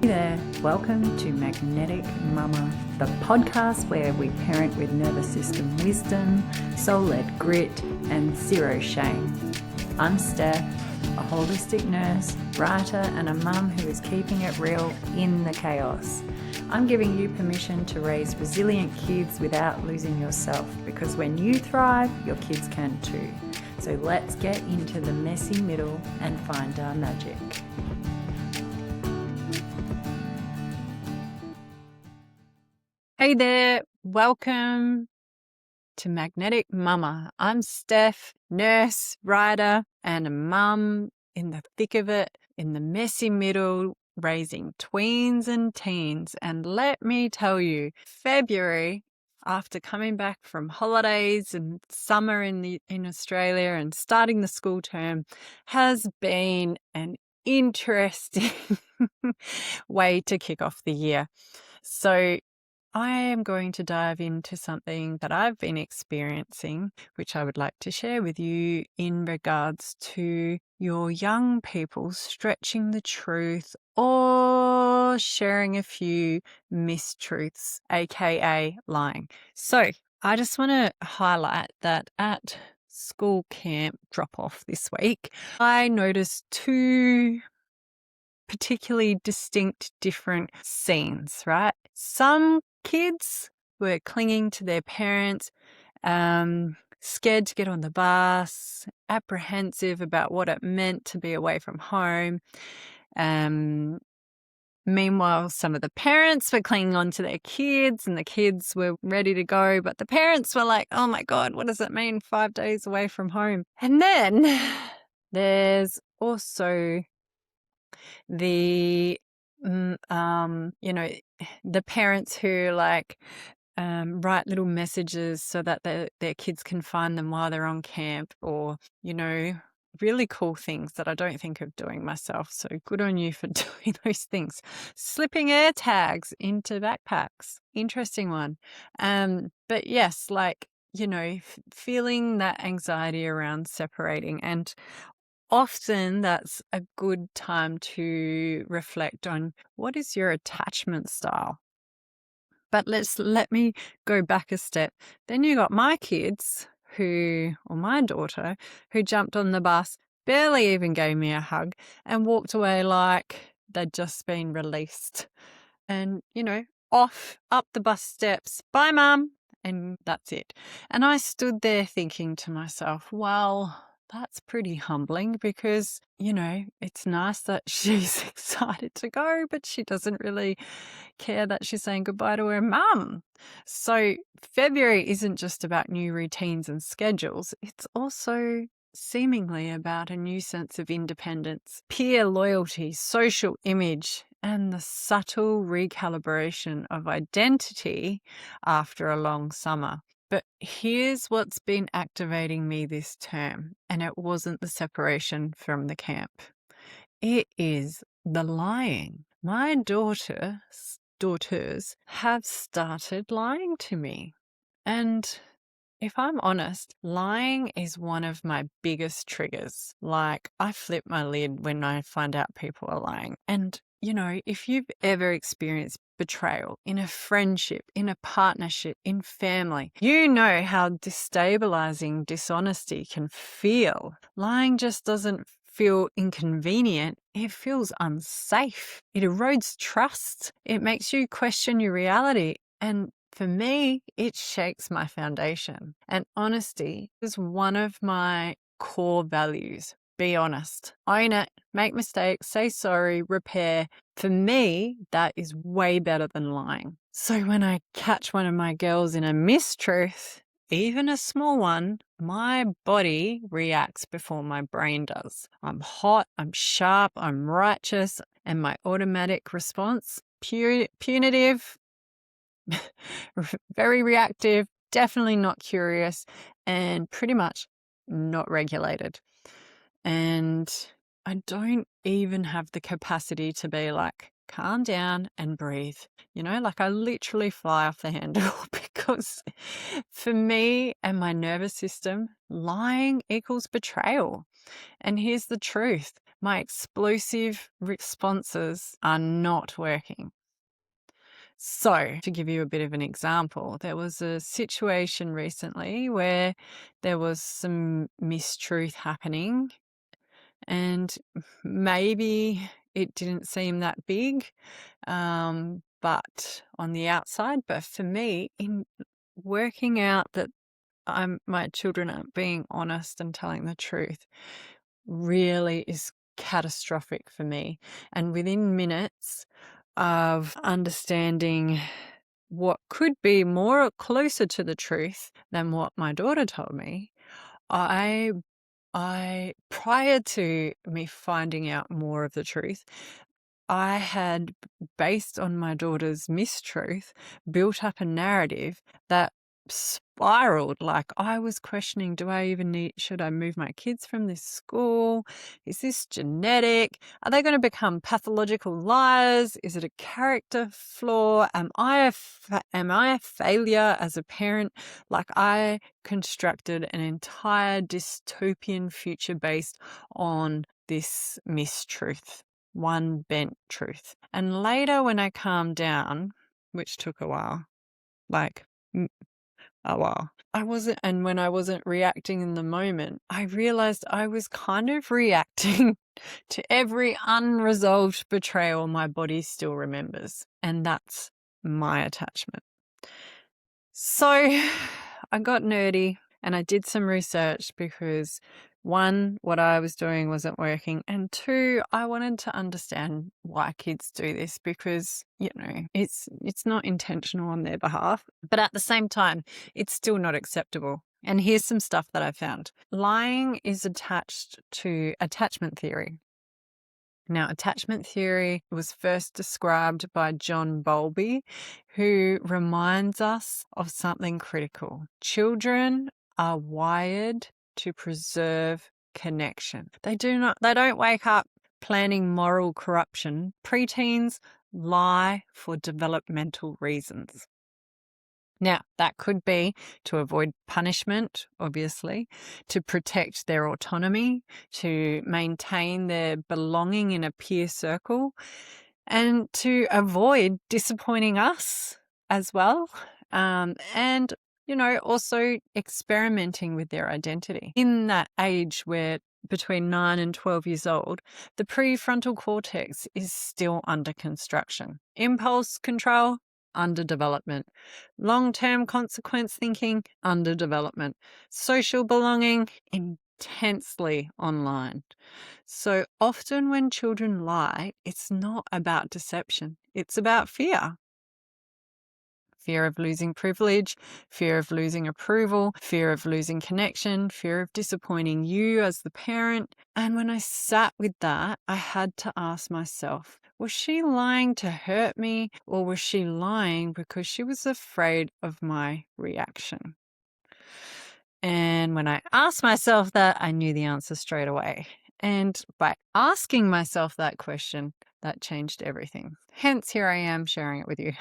there, welcome to Magnetic Mama, the podcast where we parent with nervous system wisdom, soul-led grit, and zero shame. I'm Steph, a holistic nurse, writer, and a mum who is keeping it real in the chaos. I'm giving you permission to raise resilient kids without losing yourself, because when you thrive, your kids can too. So let's get into the messy middle and find our magic. Hey there, welcome to Magnetic Mama. I'm Steph, nurse, writer, and a mum in the thick of it, in the messy middle, raising tweens and teens. And let me tell you, February, after coming back from holidays and summer in Australia and starting the school term, has been an interesting way to kick off the year. So I am going to dive into something that I've been experiencing, which I would like to share with you in regards to your young people stretching the truth or sharing a few mistruths, aka lying. So I just want to highlight that at school camp drop-off this week, I noticed two particularly distinct different scenes, right? Some kids were clinging to their parents, scared to get on the bus, apprehensive about what it meant to be away from home. Meanwhile, some of the parents were clinging on to their kids and the kids were ready to go, but the parents were like, oh my God, what does it mean 5 days away from home? And then there's also the the parents who write little messages so that their kids can find them while they're on camp, or really cool things that I don't think of doing myself, so good on you for doing those things. Slipping air tags into backpacks, interesting one. But yes, feeling that anxiety around separating, and often that's a good time to reflect on what is your attachment style. But let me go back a step. Then you got my kids or my daughter, who jumped on the bus, barely even gave me a hug, and walked away like they'd just been released. And, off up the bus steps, bye, Mum. And that's it. And I stood there thinking to myself, well, that's pretty humbling, because, it's nice that she's excited to go, but she doesn't really care that she's saying goodbye to her mum. So February isn't just about new routines and schedules. It's also seemingly about a new sense of independence, peer loyalty, social image, and the subtle recalibration of identity after a long summer. But here's what's been activating me this term, and it wasn't the separation from the camp. It is the lying. My daughters have started lying to me. And if I'm honest, lying is one of my biggest triggers. Like, I flip my lid when I find out people are lying. And, if you've ever experienced betrayal in a friendship, in a partnership, in family, you know how destabilizing dishonesty can feel. Lying just doesn't feel inconvenient. It feels unsafe. It erodes trust. It makes you question your reality. And for me, it shakes my foundation. And honesty is one of my core values. Be honest, own it, make mistakes, say sorry, repair. For me, that is way better than lying. So when I catch one of my girls in a mistruth, even a small one, my body reacts before my brain does. I'm hot, I'm sharp, I'm righteous, and my automatic response, punitive, very reactive, definitely not curious, and pretty much not regulated. And I don't even have the capacity to be like, calm down and breathe. I literally fly off the handle, because for me and my nervous system, lying equals betrayal. And here's the truth. my explosive responses are not working. So, to give you a bit of an example, there was a situation recently where there was some mistruth happening, and maybe it didn't seem that big, but on the outside. But for me, in working out that my children aren't being honest and telling the truth, really is catastrophic for me. And within minutes of understanding what could be more closer to the truth than what my daughter told me, I prior to me finding out more of the truth, I had, based on my daughter's mistruth, built up a narrative that spiraled. Like, I was questioning, should I move my kids from this school? Is this genetic? Are they going to become pathological liars? Is it a character flaw? Am I a failure as a parent? Like, I constructed an entire dystopian future based on this mistruth. One bent truth. And later, when I calmed down, which took a while, like a while, and when I wasn't reacting in the moment, I realized I was kind of reacting to every unresolved betrayal my body still remembers. And that's my attachment. So I got nerdy and I did some research because, one, what I was doing wasn't working, and two, I wanted to understand why kids do this because, it's not intentional on their behalf, but at the same time, it's still not acceptable. And here's some stuff that I found. Lying is attached to attachment theory. Now, attachment theory was first described by John Bowlby, who reminds us of something critical. Children are wired to preserve connection. They don't wake up planning moral corruption. Preteens lie for developmental reasons. Now, that could be to avoid punishment, obviously, to protect their autonomy, to maintain their belonging in a peer circle, and to avoid disappointing us as well. And, also experimenting with their identity. In that age where between 9 and 12 years old, the prefrontal cortex is still under construction. Impulse control, under development. Long-term consequence thinking, under development. Social belonging, intensely online. So often when children lie, it's not about deception. It's about fear. Fear of losing privilege, fear of losing approval, fear of losing connection, fear of disappointing you as the parent. And when I sat with that, I had to ask myself, was she lying to hurt me, or was she lying because she was afraid of my reaction? And when I asked myself that, I knew the answer straight away. And by asking myself that question, that changed everything. Hence, here I am sharing it with you.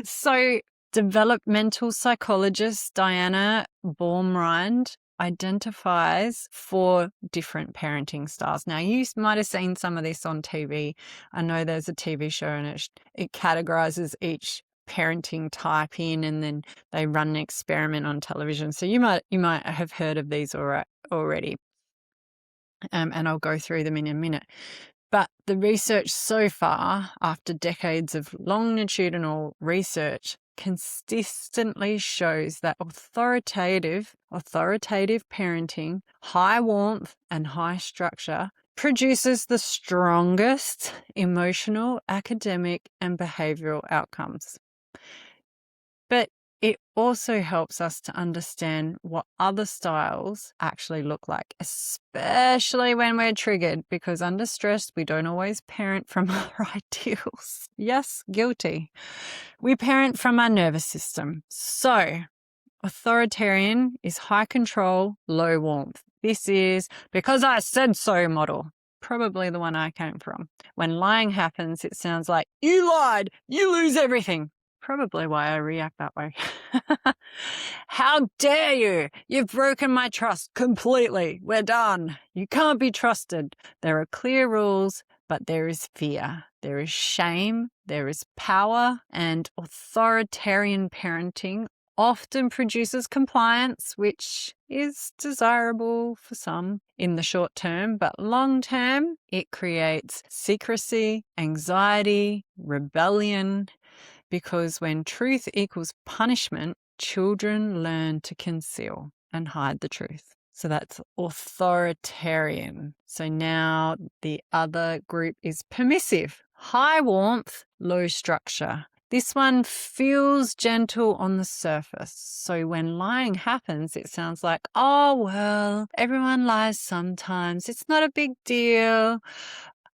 So, developmental psychologist Diana Baumrind identifies 4 different parenting styles. Now, you might have seen some of this on TV. I know there's a TV show and it categorizes each parenting type in, and then they run an experiment on television. So you might have heard of these already. And I'll go through them in a minute. But the research so far, after decades of longitudinal research, consistently shows that authoritative parenting, high warmth and high structure, produces the strongest emotional, academic, and behavioral outcomes. But it also helps us to understand what other styles actually look like, especially when we're triggered, because under stress, we don't always parent from our ideals. Yes, guilty. We parent from our nervous system. So, authoritarian is high control, low warmth. This is because I said so model. Probably the one I came from. When lying happens, it sounds like, you lied, you lose everything. Probably why I react that way. How dare you? You've broken my trust completely. We're done. You can't be trusted. There are clear rules, but there is fear. There is shame. There is power, and authoritarian parenting often produces compliance, which is desirable for some in the short term, but long term, it creates secrecy, anxiety, rebellion, because when truth equals punishment, children learn to conceal and hide the truth. So that's authoritarian. So now the other group is permissive. High warmth, low structure. This one feels gentle on the surface. So when lying happens, it sounds like, oh, well, everyone lies sometimes. It's not a big deal.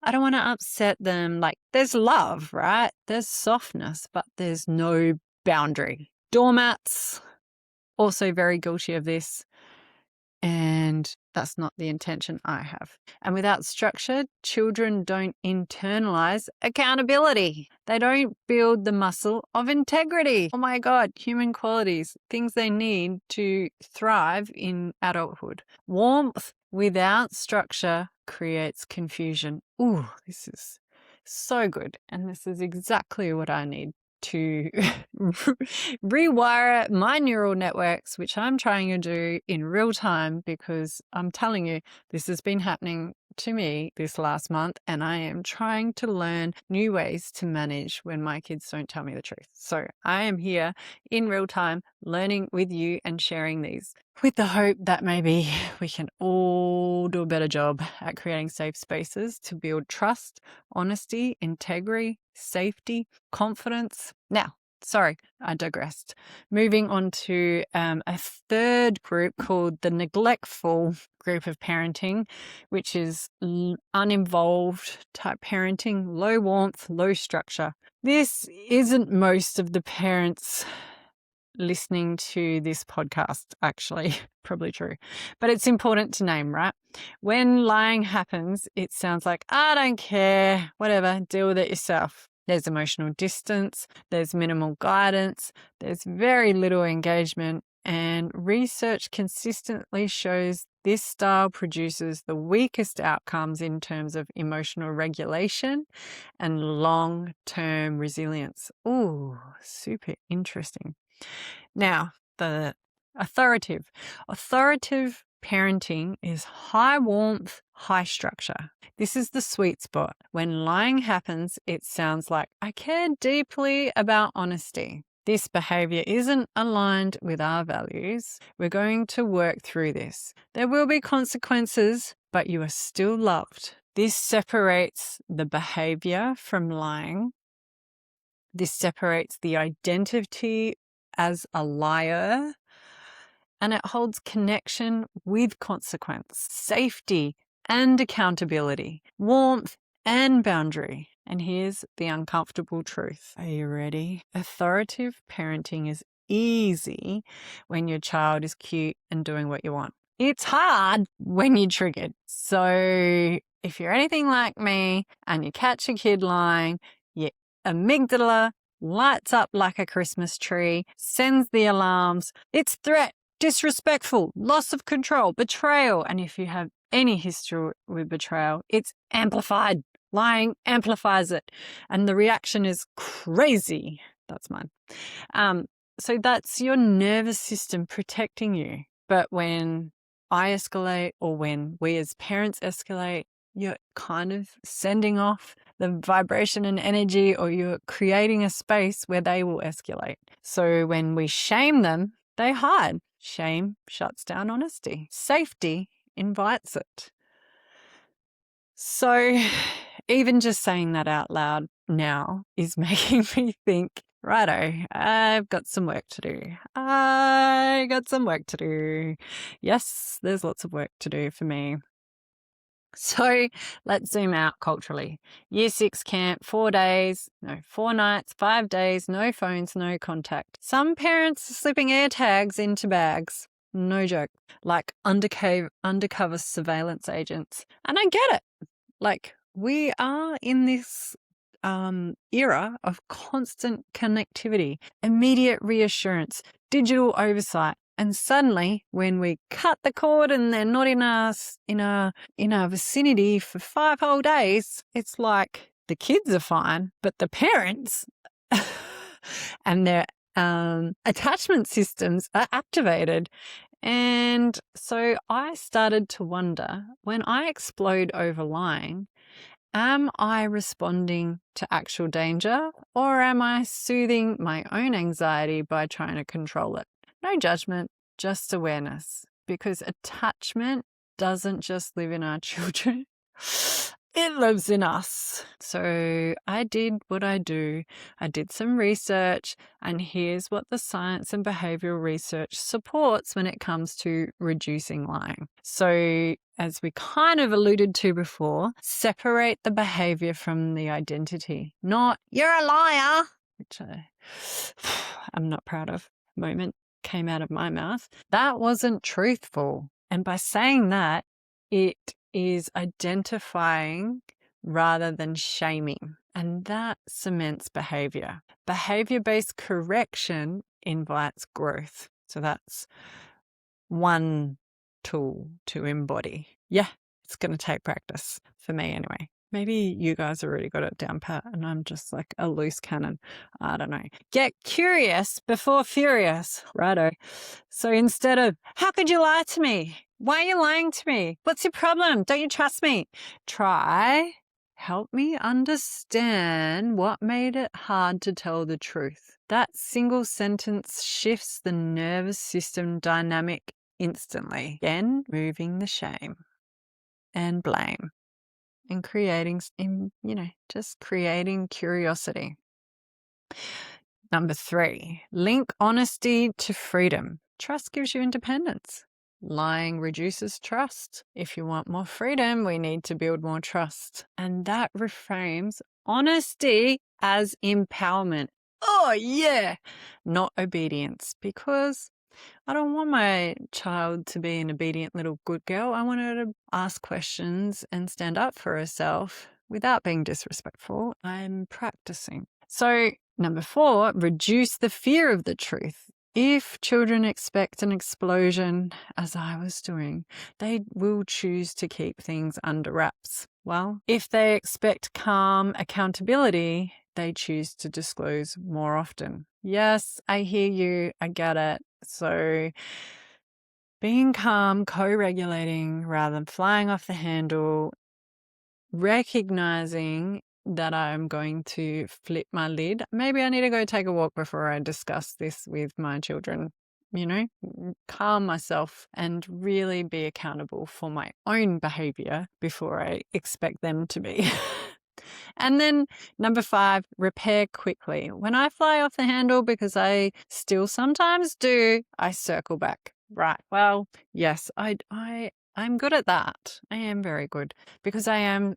I don't want to upset them. Like, there's love, right? There's softness, but there's no boundary. Doormats, also very guilty of this. And that's not the intention I have. And without structure, children don't internalize accountability. They don't build the muscle of integrity. Oh my God, human qualities, things they need to thrive in adulthood. Warmth without structure creates confusion. Ooh, this is so good. And this is exactly what I need to rewire my neural networks, which I'm trying to do in real time, because I'm telling you, this has been happening to me this last month, and I am trying to learn new ways to manage when my kids don't tell me the truth. So I am here in real time learning with you and sharing these with the hope that maybe we can all do a better job at creating safe spaces to build trust, honesty, integrity, safety, confidence. Now, sorry, I digressed. Moving on to a third group called the neglectful group of parenting, which is uninvolved type parenting, low warmth, low structure. This isn't most of the parents listening to this podcast, actually. Probably true. But it's important to name, right? When lying happens, it sounds like, I don't care, whatever, deal with it yourself. There's emotional distance, there's minimal guidance, there's very little engagement, and research consistently shows this style produces the weakest outcomes in terms of emotional regulation and long-term resilience. Ooh, super interesting. Now, the authoritative. Authoritative parenting is high warmth, high structure. This is the sweet spot. When lying happens, it sounds like, I care deeply about honesty. This behavior isn't aligned with our values. We're going to work through this. There will be consequences, but you are still loved. This separates the behavior from lying. This separates the identity as a liar, and it holds connection with consequence, safety and accountability, warmth and boundary. And here's the uncomfortable truth. Are you ready? Authoritative parenting is easy when your child is cute and doing what you want. It's hard when you're triggered. So if you're anything like me and you catch a kid lying, your amygdala lights up like a Christmas tree, sends the alarms. It's threat, disrespectful, loss of control, betrayal. And if you have any history with betrayal, it's amplified. Lying amplifies it. And the reaction is crazy. That's mine. So that's your nervous system protecting you. But when I escalate, or when we as parents escalate, you're kind of sending off the vibration and energy, or you're creating a space where they will escalate. So when we shame them, they hide. Shame shuts down honesty. Safety invites it. So even just saying that out loud now is making me think, righto, I've got some work to do. I got some work to do. Yes, there's lots of work to do for me. So let's zoom out culturally. Year 6 camp, 4 days, 4 nights, 5 days, no phones, no contact. Some parents are slipping air tags into bags. No joke. Like undercover surveillance agents. And I get it. Like, we are in this era of constant connectivity, immediate reassurance, digital oversight. And suddenly, when we cut the cord and they're not in our vicinity for 5 whole days, it's like the kids are fine, but the parents and their attachment systems are activated. And so I started to wonder, when I explode over lying, am I responding to actual danger, or am I soothing my own anxiety by trying to control it? No judgment, just awareness, because attachment doesn't just live in our children. It lives in us. So I did what I do. I did some research, and here's what the science and behavioral research supports when it comes to reducing lying. So, as we kind of alluded to before, separate the behavior from the identity. Not, you're a liar, which I'm not proud of. Moment came out of my mouth. That wasn't truthful. And by saying that, it is identifying rather than shaming. And that cements behavior. Behavior-based correction invites growth. So that's one tool to embody. Yeah, it's going to take practice for me anyway. Maybe you guys already got it down pat and I'm just like a loose cannon. I don't know. Get curious before furious. Righto. So instead of, how could you lie to me? Why are you lying to me? What's your problem? Don't you trust me? Try, help me understand what made it hard to tell the truth. That single sentence shifts the nervous system dynamic instantly. Again, moving the shame and blame. And creating, just creating curiosity. Number 3, link honesty to freedom. Trust gives you independence. Lying reduces trust. If you want more freedom, we need to build more trust. And that reframes honesty as empowerment. Oh, yeah, not obedience, because I don't want my child to be an obedient little good girl. I want her to ask questions and stand up for herself without being disrespectful. I'm practicing. So, number 4, reduce the fear of the truth. If children expect an explosion, as I was doing, they will choose to keep things under wraps. Well, if they expect calm accountability, they choose to disclose more often. Yes, I hear you. I get it. So being calm, co-regulating rather than flying off the handle, recognizing that I'm going to flip my lid. Maybe I need to go take a walk before I discuss this with my children. Calm myself and really be accountable for my own behavior before I expect them to be. And then number 5, repair quickly. When I fly off the handle, because I still sometimes do, I circle back. Right. Well, yes, I'm good at that. I am very good, because I am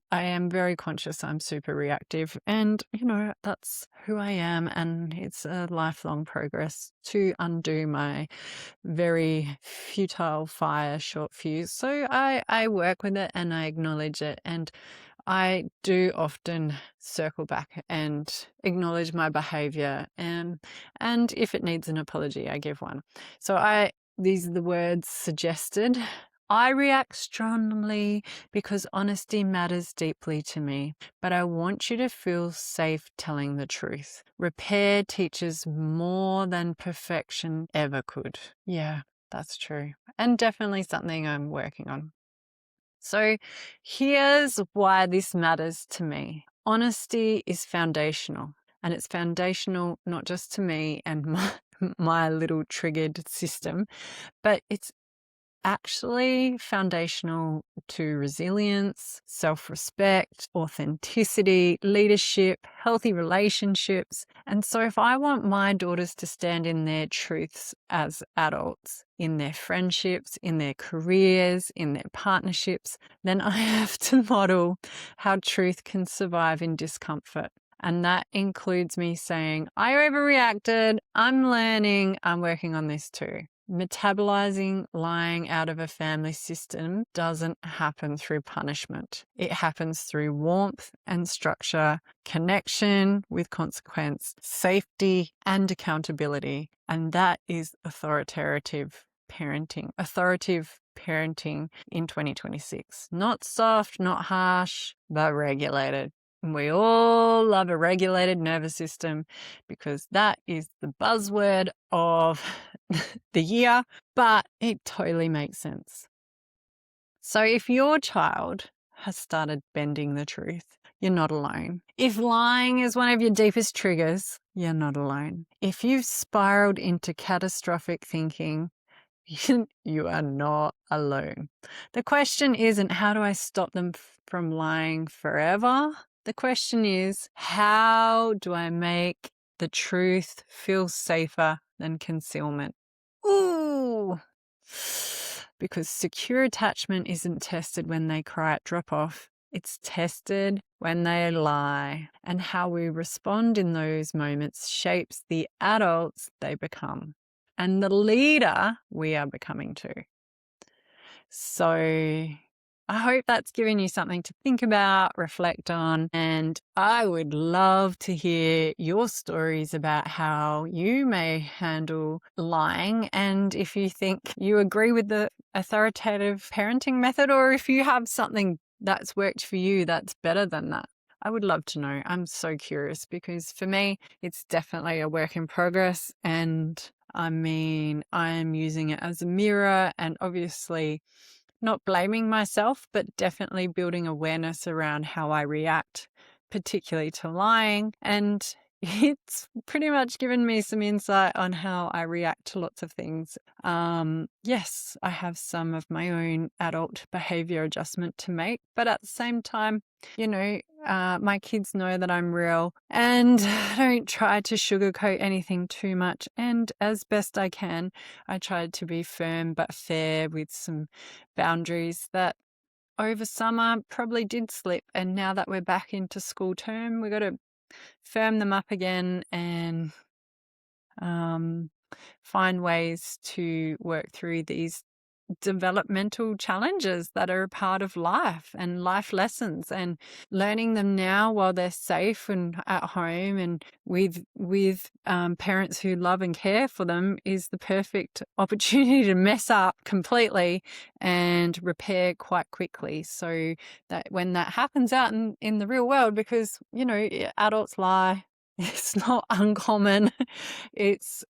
very conscious. I'm super reactive, and that's who I am, and it's a lifelong progress to undo my very futile fire short fuse. So I work with it and I acknowledge it, and I do often circle back and acknowledge my behavior, and if it needs an apology, I give one. So these are the words suggested. I react strongly because honesty matters deeply to me, but I want you to feel safe telling the truth. Repair teaches more than perfection ever could. Yeah, that's true. And definitely something I'm working on. So here's why this matters to me. Honesty is foundational, and it's foundational not just to me and my little triggered system, but it's actually foundational to resilience, self-respect, authenticity, leadership, healthy relationships. And so if I want my daughters to stand in their truths as adults, in their friendships, in their careers, in their partnerships, then I have to model how truth can survive in discomfort. And that includes me saying, I overreacted, I'm learning, I'm working on this too. Metabolizing lying out of a family system doesn't happen through punishment. It happens through warmth and structure, connection with consequence, safety and accountability. And that is authoritative parenting. Authoritative parenting in 2026. Not soft, not harsh, but regulated. And we all love a regulated nervous system because that is the buzzword of the year, but it totally makes sense. So if your child has started bending the truth, you're not alone. If lying is one of your deepest triggers, you're not alone. If you've spiraled into catastrophic thinking, you are not alone. The question isn't, how do I stop them from lying forever? The question is, how do I make the truth feel safer than concealment? Ooh! Because secure attachment isn't tested when they cry at drop off. It's tested when they lie. And how we respond in those moments shapes the adults they become and the leader we are becoming too. So I hope that's given you something to think about, reflect on, and I would love to hear your stories about how you may handle lying, and if you think you agree with the authoritative parenting method, or if you have something that's worked for you that's better than that. I would love to know. I'm so curious because for me, it's definitely a work in progress, and I mean, I am using it as a mirror and obviously not blaming myself, but definitely building awareness around how I react, particularly to lying. And it's pretty much given me some insight on how I react to lots of things. Yes, I have some of my own adult behavior adjustment to make, but at the same time, my kids know that I'm real and I don't try to sugarcoat anything too much. And as best I can, I try to be firm but fair with some boundaries that over summer probably did slip. And now that we're back into school term, we've got to firm them up again and find ways to work through these developmental challenges that are a part of life and life lessons, and learning them now while they're safe and at home and with parents who love and care for them is the perfect opportunity to mess up completely and repair quite quickly, so that when that happens out in the real world, because adults lie, it's not uncommon. It's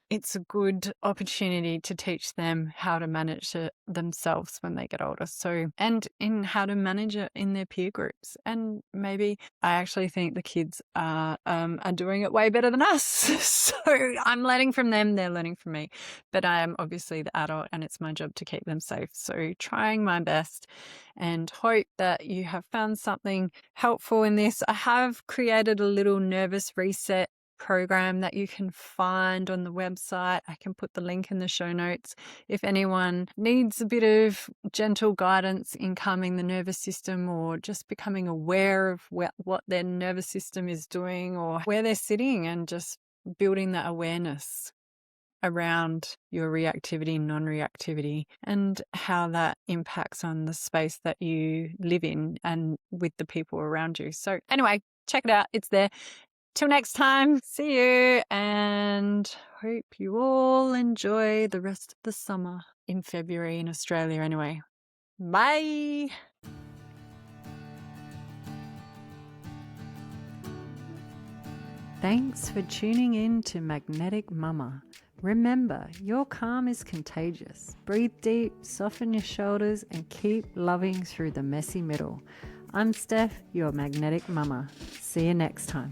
it's a good opportunity to teach them how to manage it themselves when they get older. So, and in how to manage it in their peer groups. And maybe I actually think the kids are doing it way better than us. So I'm learning from them, they're learning from me. But I am obviously the adult and it's my job to keep them safe. So trying my best, and hope that you have found something helpful in this. I have created a little nervous reset program that you can find on the website. I can put the link in the show notes. If anyone needs a bit of gentle guidance in calming the nervous system, or just becoming aware of what their nervous system is doing or where they're sitting, and just building that awareness around your reactivity, non-reactivity, and how that impacts on the space that you live in and with the people around you. So anyway, check it out. It's there. Till next time, see you, and hope you all enjoy the rest of the summer in February in Australia anyway. Bye. Thanks for tuning in to Magnetic Mama. Remember, your calm is contagious. Breathe deep, soften your shoulders, and keep loving through the messy middle. I'm Steph, your Magnetic Mama. See you next time.